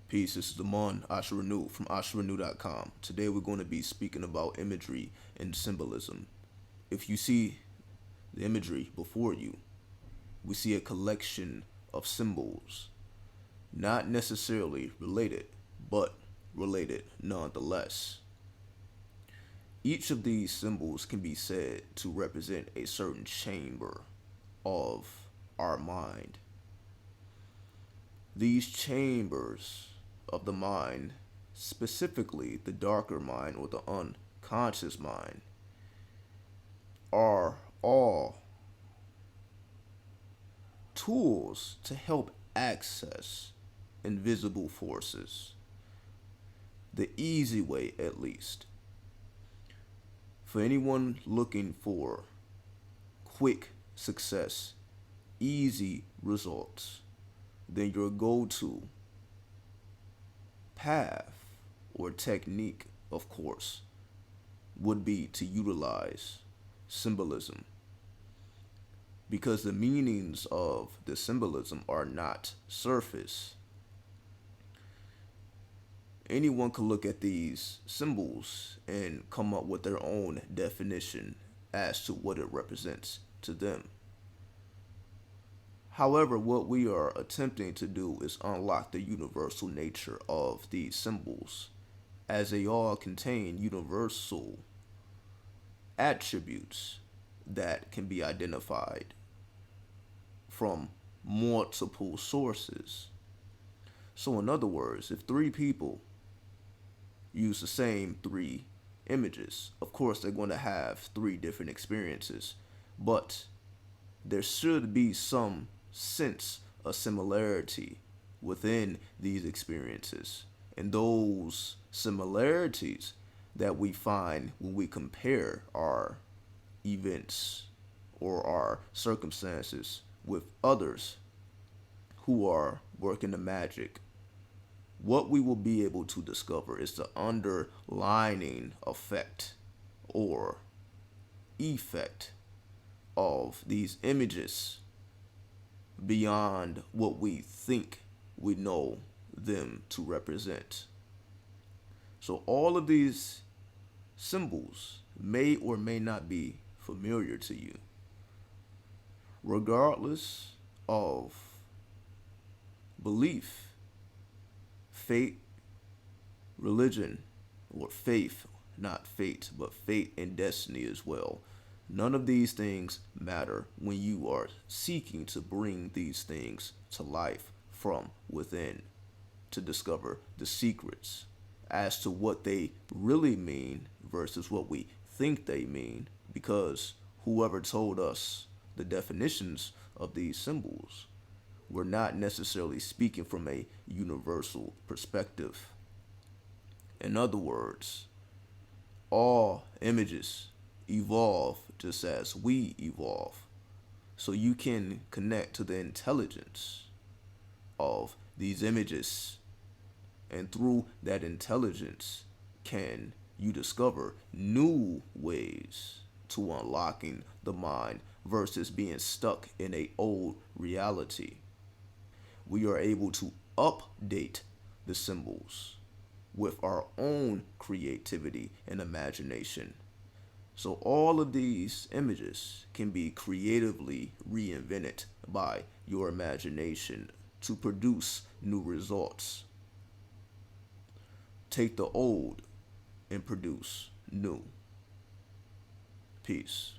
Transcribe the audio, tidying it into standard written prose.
Peace, this is 𝕾𝖆𝖈𝖗𝖗𝖚 from 𝕯𝖆𝖗𝖗𝖚. Today we're going to be speaking about imagery and symbolism. If you see the imagery before you, we see a collection of symbols, not necessarily related, but related nonetheless. Each of these symbols can be said to represent a certain chamber of our mind. These chambers of the mind, specifically the darker mind or the unconscious mind, are all tools to help access invisible forces. The easy way, at least. For anyone looking for quick success, easy results, then your go-to path or technique, of course, would be to utilize symbolism, because the meanings of the symbolism are not surface. Anyone can look at these symbols and come up with their own definition as to what it represents to them. However, what we are attempting to do is unlock the universal nature of these symbols, as they all contain universal attributes that can be identified from multiple sources. So in other words, if three people use the same three images, of course they're going to have three different experiences, but there should be some sense of similarity within these experiences, and those similarities that we find when we compare our events or our circumstances with others who are working the magic, what we will be able to discover is the underlining effect or effect of these images beyond what we think we know them to represent. So all of these symbols may or may not be familiar to you. Regardless of belief, fate, religion, or faith, not fate, but fate and destiny as well. None of these things matter when you are seeking to bring these things to life from within, to discover the secrets as to what they really mean versus what we think they mean, because whoever told us the definitions of these symbols were not necessarily speaking from a universal perspective. In other words, all images evolve just as we evolve. So you can connect to the intelligence of these images, and through that intelligence can you discover new ways to unlocking the mind versus being stuck in a old reality. We are able to update the symbols with our own creativity and imagination. So all of these images can be creatively reinvented by your imagination to produce new results. Take the old and produce new. Peace.